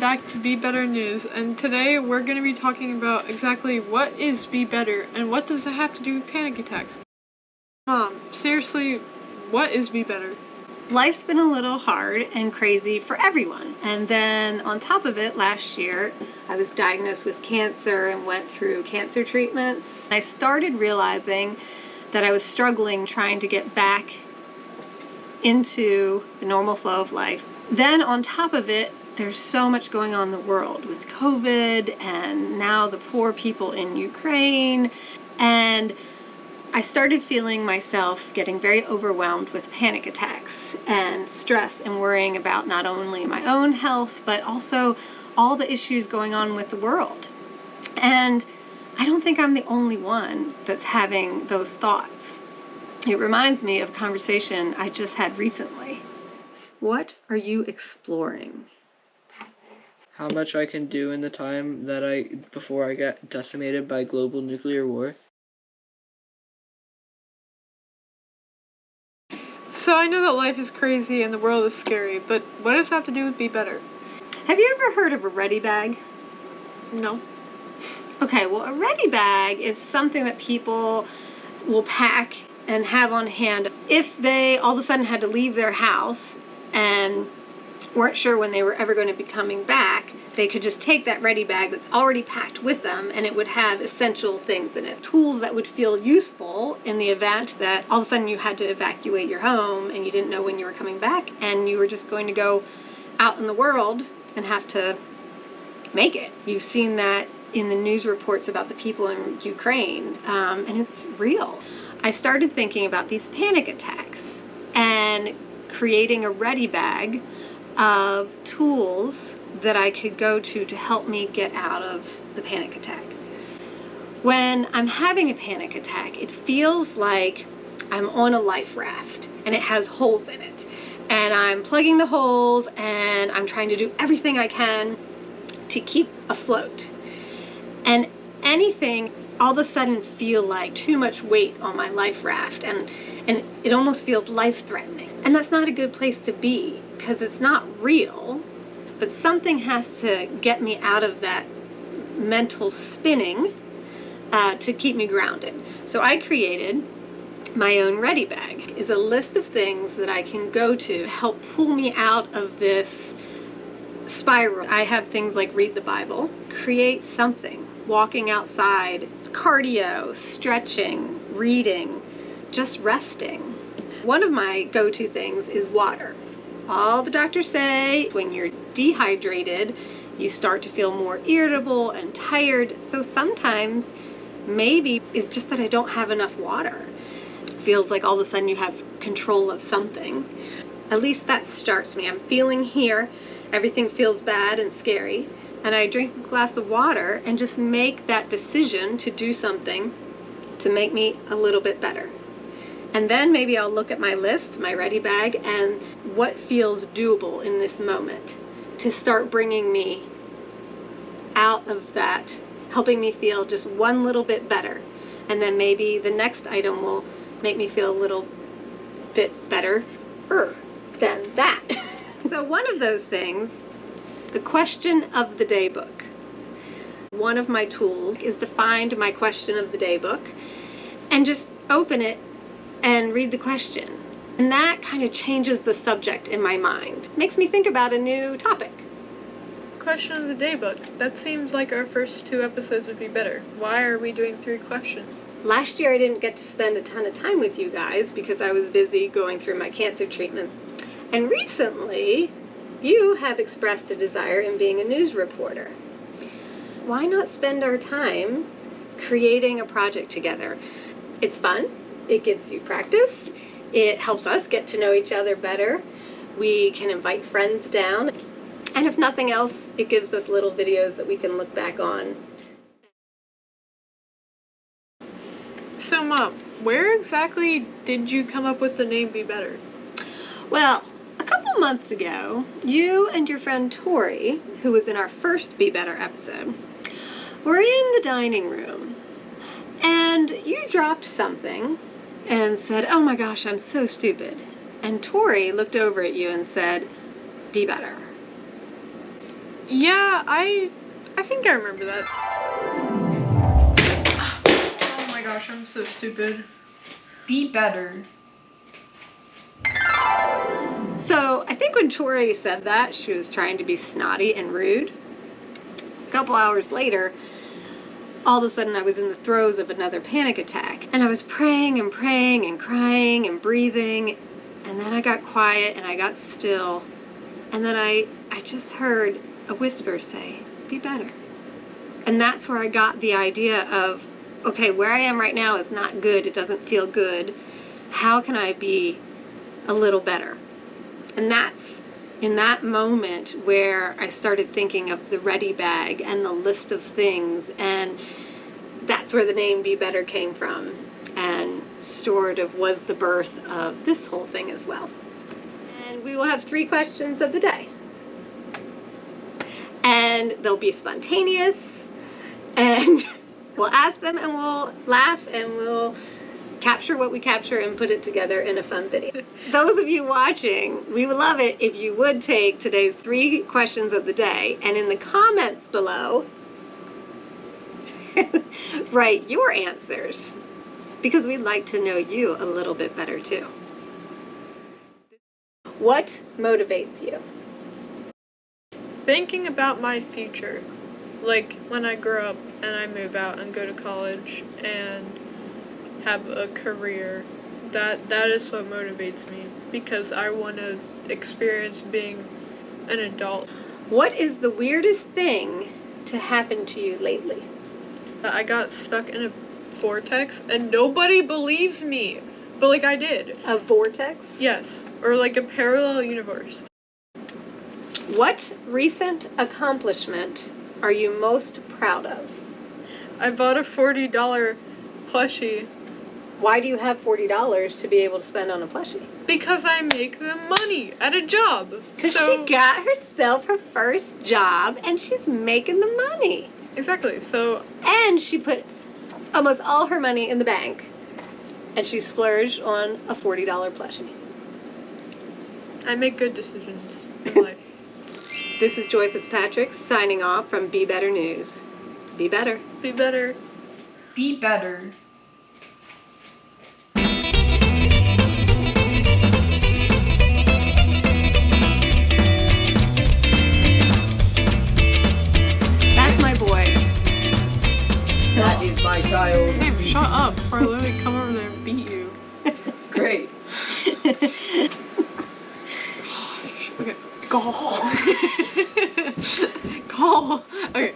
back to Be Better News, and today we're going to be talking about exactly what is Be Better and what does it have to do with panic attacks. Seriously, what is Be Better? Life's been a little hard and crazy for everyone. And then on top of it, last year, I was diagnosed with cancer and went through cancer treatments. I started realizing that I was struggling trying to get back into the normal flow of life. Then on top of it, there's so much going on in the world with COVID and now the poor people in Ukraine. And I started feeling myself getting very overwhelmed with panic attacks and stress and worrying about not only my own health, but also all the issues going on with the world. And I don't think I'm the only one that's having those thoughts. It reminds me of a conversation I just had recently. What are you exploring? How much I can do in the time before I get decimated by global nuclear war. So I know that life is crazy and the world is scary, but what does that have to do with Be Better? Have you ever heard of a ready bag? No. Okay, well, a ready bag is something that people will pack and have on hand if they all of a sudden had to leave their house and weren't sure when they were ever going to be coming back. They could just take that ready bag that's already packed with them and it would have essential things in it. Tools that would feel useful in the event that all of a sudden you had to evacuate your home and you didn't know when you were coming back and you were just going to go out in the world and have to make it. You've seen that in the news reports about the people in Ukraine, and it's real. I started thinking about these panic attacks and creating a ready bag of tools that I could go to help me get out of the panic attack. When I'm having a panic attack, it feels like I'm on a life raft and it has holes in it. And I'm plugging the holes and I'm trying to do everything I can to keep afloat. And anything all of a sudden feel like too much weight on my life raft and it almost feels life-threatening. And that's not a good place to be because it's not real. But something has to get me out of that mental spinning to keep me grounded. So I created my own ready bag. It's a list of things that I can go to help pull me out of this spiral. I have things like read the Bible, create something, walking outside, cardio, stretching, reading, just resting. One of my go-to things is water. All the doctors say when you're dehydrated, you start to feel more irritable and tired. So sometimes maybe it's just that I don't have enough water. It feels like all of a sudden you have control of something. At least that starts me. I'm feeling here, everything feels bad and scary, and I drink a glass of water and just make that decision to do something to make me a little bit better. And then maybe I'll look at my list, my ready bag, and what feels doable in this moment to start bringing me out of that, helping me feel just one little bit better. And then maybe the next item will make me feel a little bit better than that. So one of those things, the question of the day book. One of my tools is to find my question of the day book and just open it and read the question. And that kind of changes the subject in my mind. Makes me think about a new topic. Question of the day book. That seems like our first 2 episodes would be better. Why are we doing 3 questions? Last year I didn't get to spend a ton of time with you guys because I was busy going through my cancer treatment. And recently, you have expressed a desire in being a news reporter. Why not spend our time creating a project together? It's fun. It gives you practice. It helps us get to know each other better. We can invite friends down. And if nothing else, it gives us little videos that we can look back on. So Mom, where exactly did you come up with the name Be Better? Well, a couple months ago, you and your friend Tori, who was in our first Be Better episode, were in the dining room and you dropped something and said, "Oh my gosh, I'm so stupid." And Tori looked over at you and said, "Be better." Yeah, I think I remember that. Oh my gosh, I'm so stupid. Be better. So I think when Tori said that, she was trying to be snotty and rude. A couple hours later, all of a sudden I was in the throes of another panic attack. And I was praying and praying and crying and breathing. And then I got quiet and I got still. And then I just heard a whisper say, be better. And that's where I got the idea of, okay, where I am right now is not good. It doesn't feel good. How can I be a little better? And that's in that moment where I started thinking of the ready bag and the list of things. And that's where the name Be Better came from. And sort of was the birth of this whole thing as well. And we will have 3 questions of the day. And they'll be spontaneous. And we'll ask them and we'll laugh and we'll capture what we capture and put it together in a fun video. Those of you watching, we would love it if you would take today's 3 questions of the day and in the comments below, write your answers, because we'd like to know you a little bit better too. What motivates you? Thinking about my future. Like when I grow up and I move out and go to college and have a career. That is what motivates me, because I want to experience being an adult. What is the weirdest thing to happen to you lately? I got stuck in a vortex and nobody believes me, but like I did. A vortex? Yes, or like a parallel universe. What recent accomplishment are you most proud of? I bought a $40 plushie. Why do you have $40 to be able to spend on a plushie? Because I make the money at a job. Because she got herself her first job and she's making the money. Exactly, so... And she put almost all her money in the bank and she splurged on a $40 plushie. I make good decisions in life. This is Joy Fitzpatrick signing off from Be Better News. Be better. Be better. Be better. That's my boy. That is my child. Sam, shut up before I literally come over there and beat you. Great. Okay. Go. Go. Okay.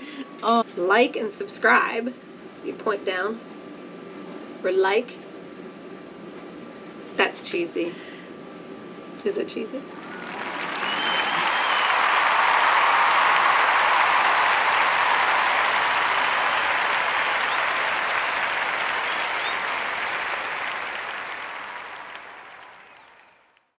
Like and subscribe. So you point down. Or like. That's cheesy. Is it cheesy?